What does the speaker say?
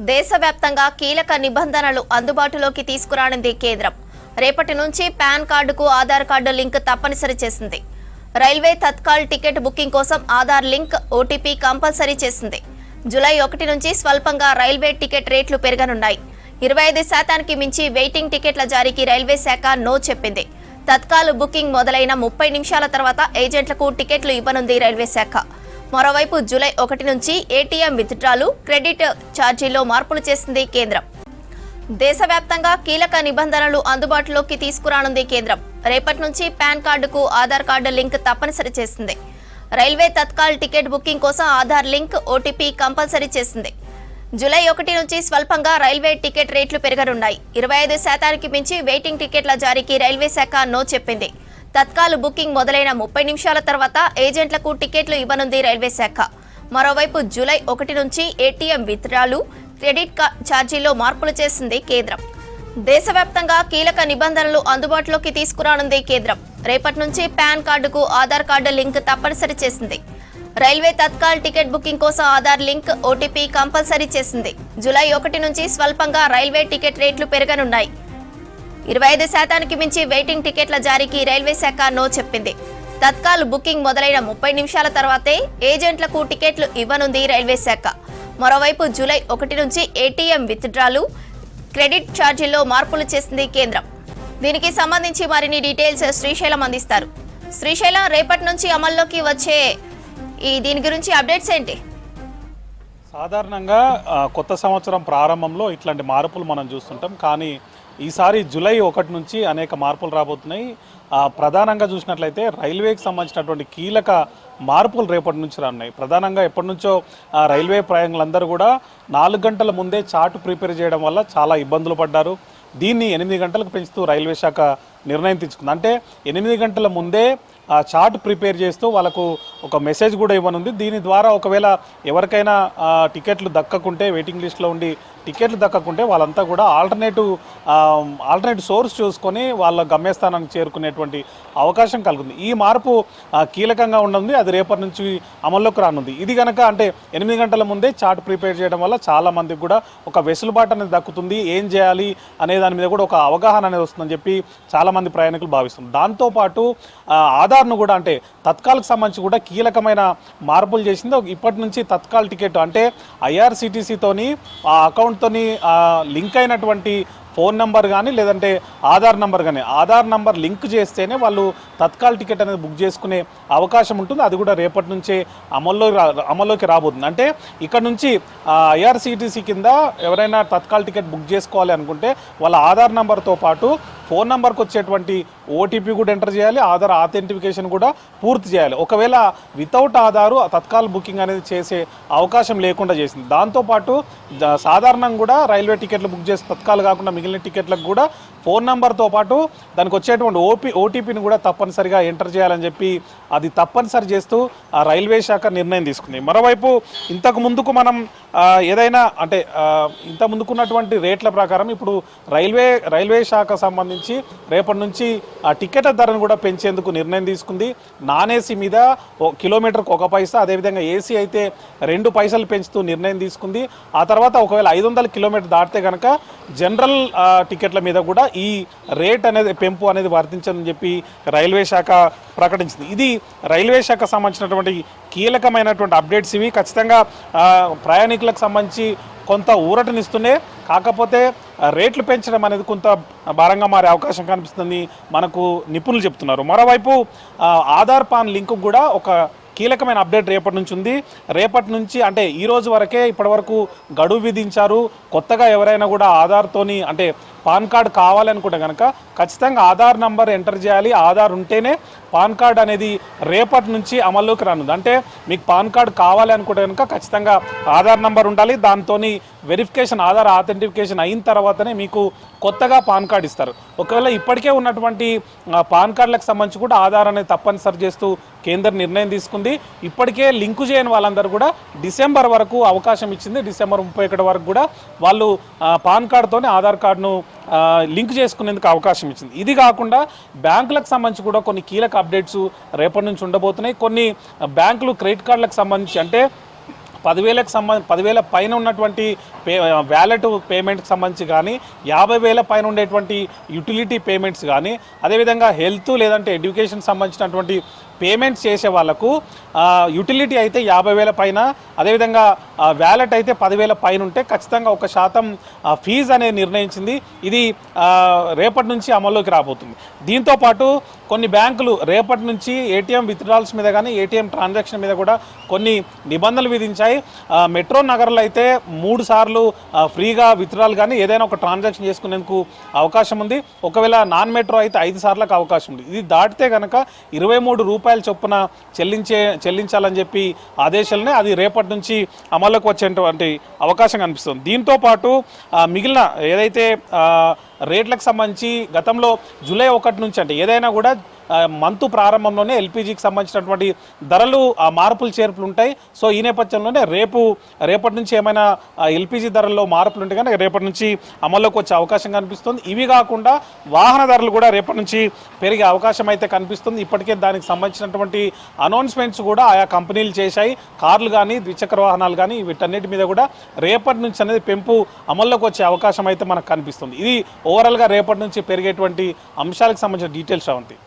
దేశవ్యాప్తంగా కీలక నిబంధనలు అందుబాటులోకి తీసుకురానుంది కేంద్రం. రేపటి నుంచి పాన్ కార్డుకు ఆధార్ కార్డు లింక్ తప్పనిసరి చేసింది. రైల్వే తత్కాల్ టికెట్ బుకింగ్ కోసం ఆధార్ లింక్, ఓటీపీ కంపల్సరీ చేసింది. జూలై 1 నుంచి స్వల్పంగా రైల్వే టికెట్ రేట్లు పెరగనున్నాయి. 25% మించి వెయిటింగ్ టికెట్ల జారీకి రైల్వే శాఖ నో చెప్పింది. తత్కాల్ బుకింగ్ మొదలైన 30 నిమిషాల తర్వాత ఏజెంట్లకు టికెట్లు ఇవ్వనుంది రైల్వే శాఖ. మరోవైపు జూలై 1 నుంచి ఏటీఎం విత్డ్రాలు, క్రెడిట్ ఛార్జీల్లో మార్పులు చేసింది కేంద్రం. దేశవ్యాప్తంగా కీలక నిబంధనలు అందుబాటులోకి తీసుకురానుంది కేంద్రం. రేపటి నుంచి పాన్ కార్డుకు ఆధార్ కార్డు లింక్ తప్పనిసరి చేసింది. రైల్వే తత్కాల్ టికెట్ బుకింగ్ కోసం ఆధార్ లింక్, ఓటీపీ కంపల్సరీ చేసింది. జూలై 1 నుంచి స్వల్పంగా రైల్వే టికెట్ రేట్లు పెరగనున్నాయి. 25% మించి వెయిటింగ్ టికెట్ల జారీకి రైల్వే శాఖ నో చెప్పింది. తత్కాల్ బుకింగ్ మొదలైన 30 నిమిషాల తర్వాత ఏజెంట్లకు టికెట్లు ఇవ్వనుంది రైల్వే శాఖ. మరోవైపు జూలై 1 నుంచి ఏటీఎం విత్డ్రాలు, క్రెడిట్ ఛార్జీల్లో మార్పులు చేసింది కేంద్రం. దేశవ్యాప్తంగా కీలక నిబంధనలు అందుబాటులోకి తీసుకురానుంది కేంద్రం. రేపటి నుంచి పాన్ కార్డుకు ఆధార్ కార్డు లింక్ తప్పనిసరి చేసింది. రైల్వే తత్కాల్ టికెట్ బుకింగ్ కోసం ఆధార్ లింక్, ఓటీపీ కంపల్సరీ చేసింది. జూలై 1 నుంచి స్వల్పంగా రైల్వే టికెట్ రేట్లు పెరగనున్నాయి. 25% మించి వెయిటింగ్ టికెట్ల జారీకి రైల్వే శాఖ నో చెప్పింది. తత్కాల్ బుకింగ్ మొదలైన 30 నిమిషాల తర్వాతే ఏజెంట్లకు టికెట్లు ఇవ్వనుంది రైల్వే శాఖ. మరోవైపు జూలై 1 నుంచి ఏటీఎం విత్డ్రాలు, క్రెడిట్ ఛార్జీల్లో మార్పులు చేసింది కేంద్రం. దీనికి సంబంధించి మరిన్ని డీటెయిల్స్ శ్రీశైలం అందిస్తారు. శ్రీశైలం, రేపటి నుంచి అమల్లోకి వచ్చే దీని గురించి అప్డేట్స్ ఏంటి? సాధారణంగా కొత్త సంవత్సరం ప్రారంభంలో ఇట్లాంటి మార్పులు మనం చూస్తుంటాం. కానీ ఈసారి జూలై 1 నుంచి అనేక మార్పులు రాబోతున్నాయి. ప్రధానంగా చూసినట్లయితే రైల్వేకి సంబంధించినటువంటి కీలక మార్పులు రేపటి నుంచి రానున్నాయి. ప్రధానంగా ఎప్పటి నుంచో రైల్వే ప్రయాణికులందరూ కూడా 4 గంటల ముందే చార్ట్ ప్రిపేర్ చేయడం వల్ల చాలా ఇబ్బందులు పడ్డారు. దీన్ని 8 గంటలకు పెంచుతూ రైల్వే శాఖ నిర్ణయం తీసుకుంది. అంటే 8 గంటల ముందే చార్ట్ ప్రిపేర్ చేస్తూ వాళ్ళకు ఒక మెసేజ్ కూడా ఇవ్వనుంది. దీని ద్వారా ఒకవేళ ఎవరికైనా టికెట్లు దక్కకుంటే, వెయిటింగ్ లిస్ట్లో ఉండి టికెట్లు దక్కకుంటే వాళ్ళంతా కూడా ఆల్టర్నేట్ సోర్స్ చూసుకొని వాళ్ళ గమ్యస్థానానికి చేరుకునేటువంటి అవకాశం కలుగుతుంది. ఈ మార్పు కీలకంగా ఉండనుంది. అది రేపటి నుంచి అమల్లోకి రానుంది. ఇది కనుక అంటే 8 గంటల ముందే చార్ట్ ప్రిపేర్ చేయడం వల్ల చాలా మందికి కూడా ఒక వెసులుబాటు అనేది దక్కుతుంది. ఏం చేయాలి అనే దాని మీద కూడా ఒక అవగాహన అనేది వస్తుందని చెప్పి చాలామంది ప్రయాణికులు భావిస్తున్నారు. దాంతోపాటు ఆధార్ను కూడా అంటే తత్కాల్కి సంబంధించి కూడా కీలకమైన మార్పులు చేసింది. ఇప్పటి నుంచి తత్కాల్ టికెట్ అంటే ఐఆర్సిటీసీతోని ఆ అకౌంట్తోని లింక్ అయినటువంటి ఫోన్ నెంబర్ కానీ లేదంటే ఆధార్ నెంబర్ కానీ ఆధార్ నెంబర్ లింక్ చేస్తేనే వాళ్ళు తత్కాల్ టికెట్ అనేది బుక్ చేసుకునే అవకాశం ఉంటుంది. అది కూడా రేపటి నుంచే అమల్లోకి రాబోతుంది. అంటే ఇక్కడ నుంచి ఐఆర్సిటీసీ కింద ఎవరైనా తత్కాల్ టికెట్ బుక్ చేసుకోవాలి అనుకుంటే వాళ్ళ ఆధార్ నెంబర్తో పాటు ఫోన్ నెంబర్కి వచ్చేటువంటి ఓటీపీ కూడా ఎంటర్ చేయాలి. ఆధార్ ఆథెంటిఫికేషన్ కూడా పూర్తి చేయాలి. ఒకవేళ వితౌట్ ఆధారు తత్కాల్ బుకింగ్ అనేది చేసే అవకాశం లేకుండా చేసింది. దాంతోపాటు సాధారణంగా కూడా రైల్వే టికెట్లు బుక్ చేసి తత్కాల్ కాకుండా మిగిలిన టికెట్లకు కూడా ఫోన్ నెంబర్తో పాటు దానికి వచ్చేటువంటి ఓటీపీని కూడా తప్పనిసరిగా ఎంటర్ చేయాలని చెప్పి అది తప్పనిసరి చేస్తూ రైల్వే శాఖ నిర్ణయం తీసుకుంది. మరోవైపు ఇంతకు ముందుకు మనం ఏదైనా అంటే ఇంత ముందుకున్నటువంటి రేట్ల ప్రకారం ఇప్పుడు రైల్వే శాఖ సంబంధించి రేపటి నుంచి ఆ టికెట్ల ధరను కూడా పెంచేందుకు నిర్ణయం తీసుకుంది. నాన్ ఏసీ మీద కిలోమీటర్కు 1 పైసా, అదేవిధంగా ఏసీ అయితే 2 పైసలు పెంచుతూ నిర్ణయం తీసుకుంది. ఆ తర్వాత ఒకవేళ 500 కిలోమీటర్ దాటితే కనుక జనరల్ టికెట్ల మీద కూడా ఈ రేట్ అనేది పెంపు అనేది వర్తించదని చెప్పి రైల్వే శాఖ ప్రకటించింది. ఇది రైల్వే శాఖకు సంబంధించినటువంటి కీలకమైనటువంటి అప్డేట్స్. ఇవి ఖచ్చితంగా ప్రయాణికులకు సంబంధించి కొంత ఊరటనిస్తూనే, కాకపోతే రేట్లు పెంచడం అనేది కొంత భారంగా మారే అవకాశం కనిపిస్తుంది మనకు నిపుణులు చెప్తున్నారు. మరోవైపు ఆధార్ పాన్ లింక్ కూడా ఒక కీలకమైన అప్డేట్ రేపటి నుంచి ఉంది. రేపటి నుంచి అంటే ఈ రోజు వరకే ఇప్పటివరకు గడువు విధించారు. కొత్తగా ఎవరైనా కూడా ఆధార్తోని అంటే పాన్ కార్డు కావాలనుకుంటే కనుక ఖచ్చితంగా ఆధార్ నంబర్ ఎంటర్ చేయాలి. ఆధార్ ఉంటేనే పాన్ కార్డ్ అనేది రేపటి నుంచి అమల్లోకి రానుంది. అంటే మీకు పాన్ కార్డు కావాలి అనుకుంటే కనుక ఖచ్చితంగా ఆధార్ నంబర్ ఉండాలి. దాంతో వెరిఫికేషన్, ఆధార్ ఆథెంటిఫికేషన్ అయిన తర్వాతనే మీకు కొత్తగా పాన్ కార్డు ఇస్తారు. ఒకవేళ ఇప్పటికే ఉన్నటువంటి పాన్ కార్డులకు సంబంధించి కూడా ఆధార్ అనేది తప్పనిసరి చేస్తూ కేంద్రం నిర్ణయం తీసుకుంది. ఇప్పటికే లింకు చేయని వాళ్ళందరూ కూడా డిసెంబర్ వరకు అవకాశం ఇచ్చింది. డిసెంబర్ 31 వరకు కూడా వాళ్ళు పాన్ కార్డుతోనే ఆధార్ కార్డును లింక్ చేసుకునేందుకు అవకాశం ఇచ్చింది. ఇది కాకుండా బ్యాంకులకు సంబంధించి కూడా కొన్ని కీలక అప్డేట్స్ రేపటి నుంచి ఉండబోతున్నాయి. కొన్ని బ్యాంకులు క్రెడిట్ కార్డులకు సంబంధించి అంటే 10,000 పైన ఉన్నటువంటి వ్యాలెట్ పేమెంట్కి సంబంధించి కానీ 50,000 పైన ఉండేటువంటి యూటిలిటీ పేమెంట్స్ కానీ అదేవిధంగా హెల్త్ లేదంటే ఎడ్యుకేషన్ సంబంధించినటువంటి పేమెంట్స్ చేసే వాళ్ళకు యూటిలిటీ అయితే 50,000 పైన అదేవిధంగా వ్యాలెట్ అయితే 10,000 పైన ఉంటే ఖచ్చితంగా 1% ఫీజు అనేది నిర్ణయించింది. ఇది రేపటి నుంచి అమల్లోకి రాబోతుంది. దీంతోపాటు కొన్ని బ్యాంకులు రేపటి నుంచి ఏటీఎం విత్డ్రాల్స్ మీద కానీ ఏటీఎం ట్రాన్సాక్షన్ మీద కూడా కొన్ని నిబంధనలు విధించాయి. మెట్రో నగరంలో అయితే 3 సార్లు ఫ్రీగా విత్డ్రాల్ కానీ ఏదైనా ఒక ట్రాన్సాక్షన్ చేసుకునేందుకు అవకాశం ఉంది. ఒకవేళ నాన్ మెట్రో అయితే 5 సార్లకు అవకాశం ఉంది. ఇది దాటితే కనుక 23 రూపాయల చొప్పున చెల్లించాలని చెప్పి ఆదేశాలనే అది రేపటి నుంచి అమల్లోకి వచ్చేటువంటి అవకాశం కనిపిస్తుంది. దీంతోపాటు మిగిలిన ఏదైతే రేట్లకు సంబంధించి గతంలో జూలై 1 నుంచి అంటే ఏదైనా కూడా మంత్ ప్రారంభంలోనే ఎల్పిజికి సంబంధించినటువంటి ధరలు మార్పులు చేర్పులు ఉంటాయి. సో ఈ నేపథ్యంలోనే రేపటి నుంచి ఏమైనా ఎల్పిజి ధరల్లో మార్పులు ఉంటే కనుక రేపటి నుంచి అమల్లోకి వచ్చే అవకాశం కనిపిస్తుంది. ఇవి కాకుండా వాహన ధరలు కూడా రేపటి నుంచి పెరిగే అవకాశం అయితే కనిపిస్తుంది. ఇప్పటికే దానికి సంబంధించినటువంటి అనౌన్స్మెంట్స్ కూడా ఆయా కంపెనీలు చేశాయి. కార్లు కానీ ద్విచక్ర వాహనాలు కానీ వీటన్నిటి మీద కూడా రేపటి నుంచి అనేది పెంపు అమల్లోకి వచ్చే అవకాశం అయితే మనకు కనిపిస్తుంది. ఇది ఓవరాల్గా రేపటి నుంచి పెరిగేటువంటి అంశాలకు సంబంధించిన డీటెయిల్స్ శ్రవంతి.